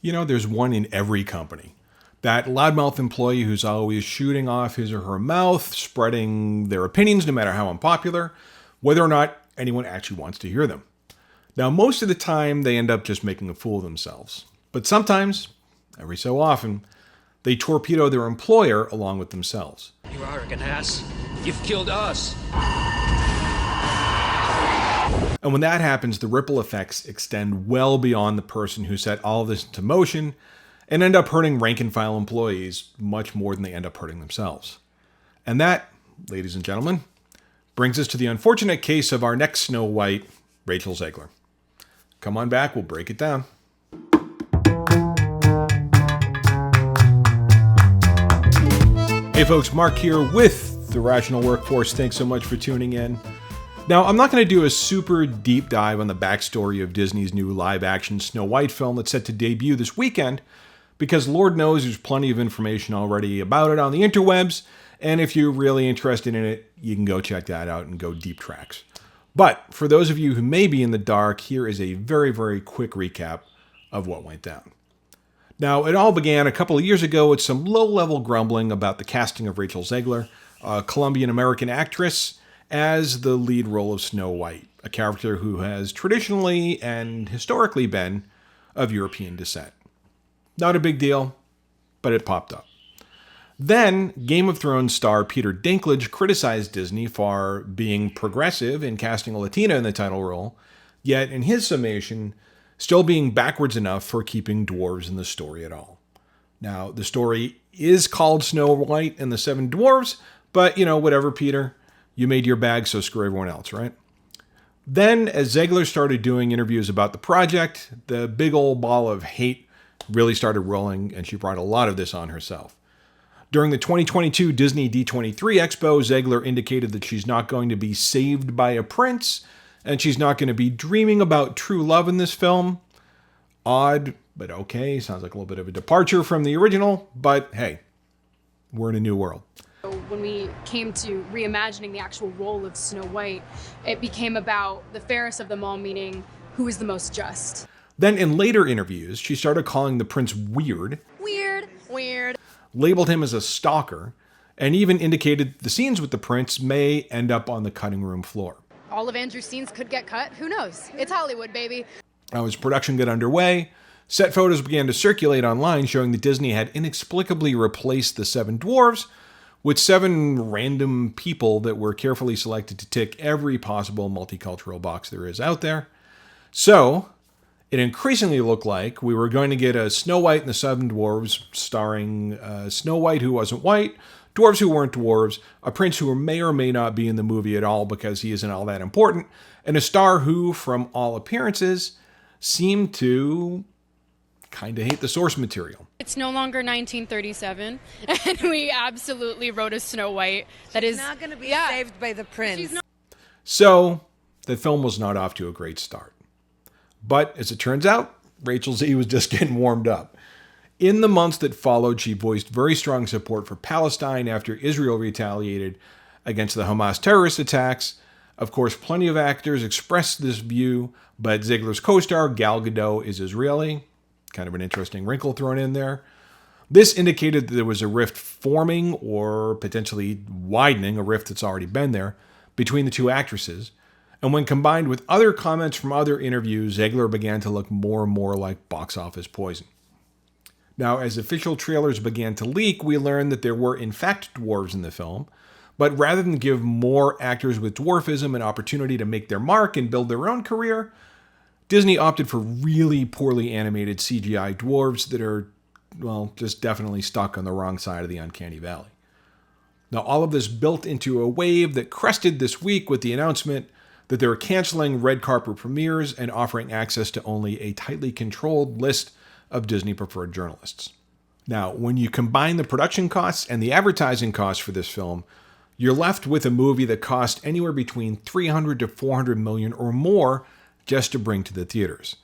There's one in every company. That loudmouth employee who's always shooting off his or her mouth, spreading their opinions no matter how unpopular, whether or not anyone actually wants to hear them. Now, most of the time, they end up just making a fool of themselves. But sometimes, every so often, they torpedo their employer along with themselves. You arrogant ass. You've killed us. And when that happens, the ripple effects extend well beyond the person who set all of this into motion and end up hurting rank-and-file employees much more than they end up hurting themselves. And that, ladies and gentlemen, brings us to the unfortunate case of our next Snow White, Rachel Zegler. Come on back, we'll break it down. Hey folks, Mark here with The Rational Workforce. Thanks so much for tuning in. Now, I'm not going to do a super deep dive on the backstory of Disney's new live-action Snow White film that's set to debut this weekend, because Lord knows there's plenty of information already about it on the interwebs, and if you're really interested in it, you can go check that out and go deep tracks. But for those of you who may be in the dark, here is a very, very quick recap of what went down. Now, it all began a couple of years ago with some low-level grumbling about the casting of Rachel Zegler, a Colombian-American actress, as the lead role of Snow White, a character who has traditionally and historically been of European descent. Not a big deal, but it popped up. Then, Game of Thrones star Peter Dinklage criticized Disney for being progressive in casting a Latina in the title role, yet in his summation, still being backwards enough for keeping dwarves in the story at all. Now, the story is called Snow White and the Seven Dwarves, but, whatever, Peter. You made your bag, so screw everyone else, right? Then, as Zegler started doing interviews about the project, the big old ball of hate really started rolling, and she brought a lot of this on herself. During the 2022 Disney D23 Expo, Zegler indicated that she's not going to be saved by a prince, and she's not going to be dreaming about true love in this film. Odd, but okay. Sounds like a little bit of a departure from the original, but hey, we're in a new world. When we came to reimagining the actual role of Snow White, it became about the fairest of them all, meaning who is the most just. Then in later interviews, she started calling the prince weird, labeled him as a stalker, and even indicated the scenes with the prince may end up on the cutting room floor. All of Andrew's scenes could get cut. Who knows? It's Hollywood, baby. Now, as production got underway, set photos began to circulate online showing that Disney had inexplicably replaced the Seven Dwarves with 7 random people that were carefully selected to tick every possible multicultural box there is out there. So, it increasingly looked like we were going to get a Snow White and the Seven Dwarves starring Snow White who wasn't white, dwarves who weren't dwarves, a prince who may or may not be in the movie at all because he isn't all that important, and a star who, from all appearances, seemed to kind of hate the source material. It's no longer 1937, and we absolutely wrote a Snow White that She's is not going to be saved by the prince. So, the film was not off to a great start. But, as it turns out, Rachel Z was just getting warmed up. In the months that followed, she voiced very strong support for Palestine after Israel retaliated against the Hamas terrorist attacks. Of course, plenty of actors expressed this view, but Zegler's co-star, Gal Gadot, is Israeli. Kind of an interesting wrinkle thrown in there. This indicated that there was a rift forming, or potentially widening, a rift that's already been there, between the two actresses. And when combined with other comments from other interviews, Zegler began to look more and more like box office poison. Now, as official trailers began to leak, we learned that there were in fact dwarves in the film, but rather than give more actors with dwarfism an opportunity to make their mark and build their own career, Disney opted for really poorly animated CGI dwarves that are, well, just definitely stuck on the wrong side of the uncanny valley. Now, all of this built into a wave that crested this week with the announcement that they were canceling red carpet premieres and offering access to only a tightly controlled list of Disney-preferred journalists. Now, when you combine the production costs and the advertising costs for this film, you're left with a movie that cost anywhere between $300 to $400 million or more just to bring to the theaters.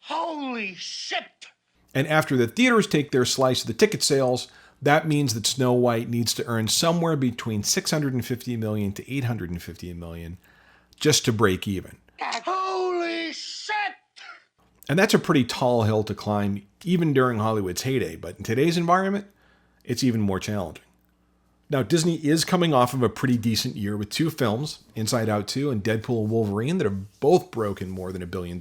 Holy shit! And after the theaters take their slice of the ticket sales, that means that Snow White needs to earn somewhere between $650 million to $850 million just to break even. Holy shit! And that's a pretty tall hill to climb even during Hollywood's heyday, but in today's environment, it's even more challenging. Now, Disney is coming off of a pretty decent year with 2 films, Inside Out 2 and Deadpool and Wolverine, that have both broken more than $1 billion.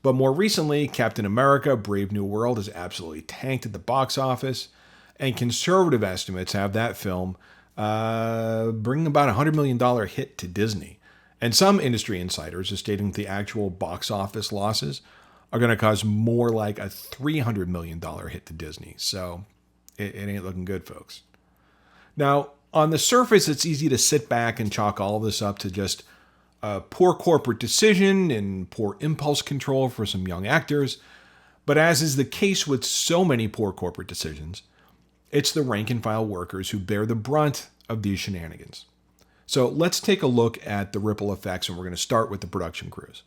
But more recently, Captain America: Brave New World has absolutely tanked at the box office, and conservative estimates have that film bring about a $100 million hit to Disney. And some industry insiders are stating that the actual box office losses are going to cause more like a $300 million hit to Disney. So it ain't looking good, folks. Now, on the surface, it's easy to sit back and chalk all of this up to just a poor corporate decision and poor impulse control for some young actors. But as is the case with so many poor corporate decisions, it's the rank and file workers who bear the brunt of these shenanigans. So let's take a look at the ripple effects, and we're going to start with the production crews.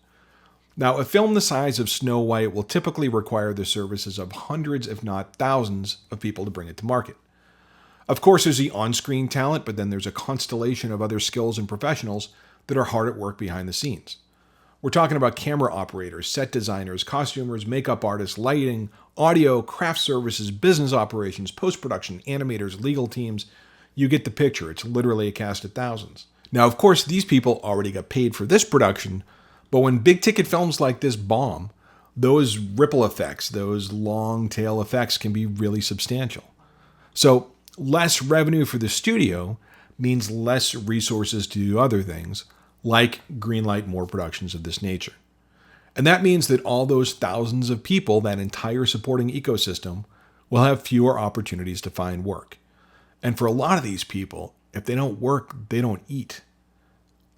Now, a film the size of Snow White will typically require the services of hundreds, if not thousands, of people to bring it to market. Of course, there's the on-screen talent, but then there's a constellation of other skills and professionals that are hard at work behind the scenes. We're talking about camera operators, set designers, costumers, makeup artists, lighting, audio, craft services, business operations, post-production, animators, legal teams. You get the picture. It's literally a cast of thousands. Now, of course, these people already got paid for this production, but when big-ticket films like this bomb, those ripple effects, those long-tail effects can be really substantial. So, less revenue for the studio means less resources to do other things, like greenlight more productions of this nature. And that means that all those thousands of people, that entire supporting ecosystem, will have fewer opportunities to find work. And for a lot of these people, if they don't work, they don't eat.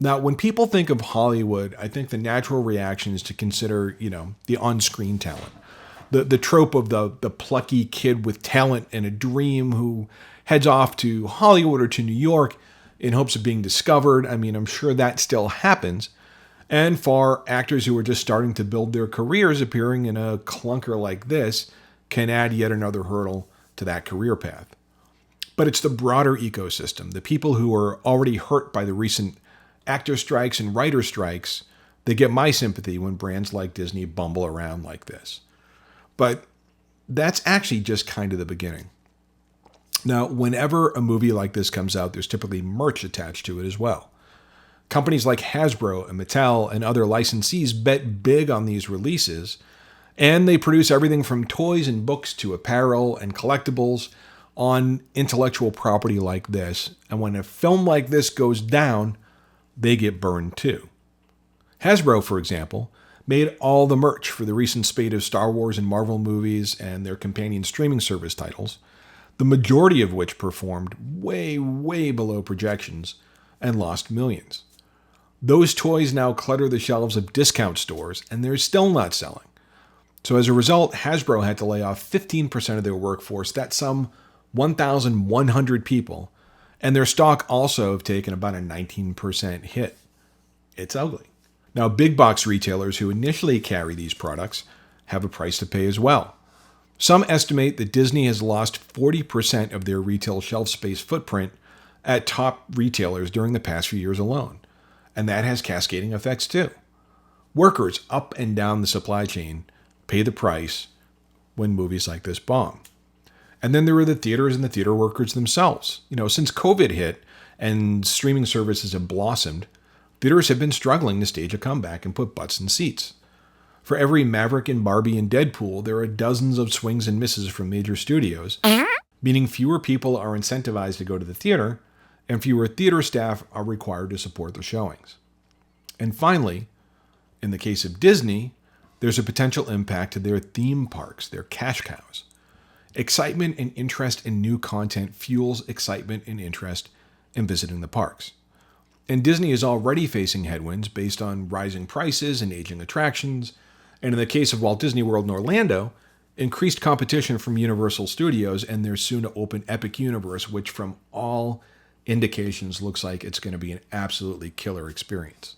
Now, when people think of Hollywood, I think the natural reaction is to consider, the on-screen talent. The trope of the plucky kid with talent and a dream who heads off to Hollywood or to New York in hopes of being discovered. I mean, I'm sure that still happens. And for actors who are just starting to build their careers, appearing in a clunker like this can add yet another hurdle to that career path. But it's the broader ecosystem, the people who are already hurt by the recent actor strikes and writer strikes, that get my sympathy when brands like Disney bumble around like this. But that's actually just kind of the beginning. Now, whenever a movie like this comes out, there's typically merch attached to it as well. Companies like Hasbro and Mattel and other licensees bet big on these releases, and they produce everything from toys and books to apparel and collectibles on intellectual property like this. And when a film like this goes down, they get burned too. Hasbro, for example, made all the merch for the recent spate of Star Wars and Marvel movies and their companion streaming service titles, the majority of which performed way, way below projections and lost millions. Those toys now clutter the shelves of discount stores, and they're still not selling. So as a result, Hasbro had to lay off 15% of their workforce. That's some 1,100 people, and their stock also have taken about a 19% hit. It's ugly. Now, big box retailers who initially carry these products have a price to pay as well. Some estimate that Disney has lost 40% of their retail shelf space footprint at top retailers during the past few years alone. And that has cascading effects too. Workers up and down the supply chain pay the price when movies like this bomb. And then there are the theaters and the theater workers themselves. Since COVID hit and streaming services have blossomed, theaters have been struggling to stage a comeback and put butts in seats. For every Maverick and Barbie and Deadpool, there are dozens of swings and misses from major studios, meaning fewer people are incentivized to go to the theater, and fewer theater staff are required to support the showings. And finally, in the case of Disney, there's a potential impact to their theme parks, their cash cows. Excitement and interest in new content fuels excitement and interest in visiting the parks. And Disney is already facing headwinds based on rising prices and aging attractions, and in the case of Walt Disney World in Orlando, increased competition from Universal Studios and their soon-to-open Epic Universe, which from all indications looks like it's going to be an absolutely killer experience.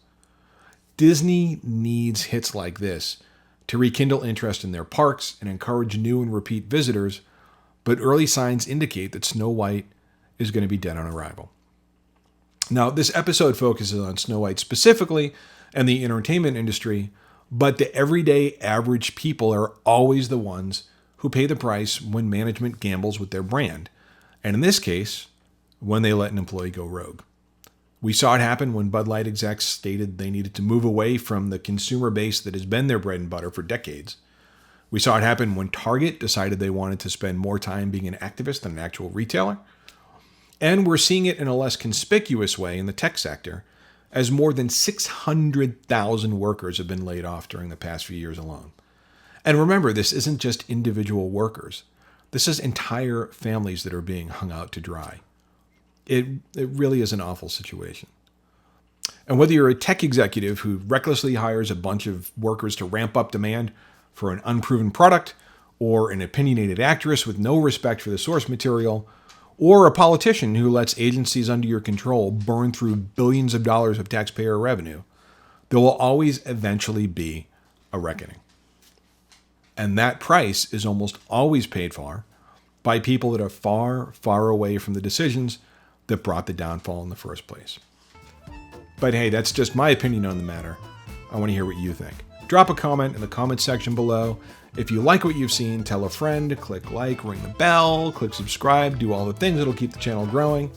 Disney needs hits like this to rekindle interest in their parks and encourage new and repeat visitors, but early signs indicate that Snow White is going to be dead on arrival. Now, this episode focuses on Snow White specifically and the entertainment industry, But the everyday average people are always the ones who pay the price when management gambles with their brand. And in this case, when they let an employee go rogue. We saw it happen when Bud Light execs stated they needed to move away from the consumer base that has been their bread and butter for decades. We saw it happen when Target decided they wanted to spend more time being an activist than an actual retailer. And we're seeing it in a less conspicuous way in the tech sector, as more than 600,000 workers have been laid off during the past few years alone. And remember, this isn't just individual workers. This is entire families that are being hung out to dry. It really is an awful situation. And whether you're a tech executive who recklessly hires a bunch of workers to ramp up demand for an unproven product, or an opinionated actress with no respect for the source material, or a politician who lets agencies under your control burn through billions of dollars of taxpayer revenue, there will always eventually be a reckoning. And that price is almost always paid for by people that are far, far away from the decisions that brought the downfall in the first place. But hey, that's just my opinion on the matter. I want to hear what you think. Drop a comment in the comment section below. If you like what you've seen, tell a friend, click like, ring the bell, click subscribe, do all the things that'll keep the channel growing.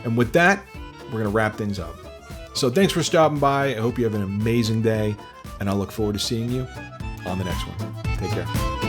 And with that, we're going to wrap things up. So thanks for stopping by. I hope you have an amazing day, and I look forward to seeing you on the next one. Take care.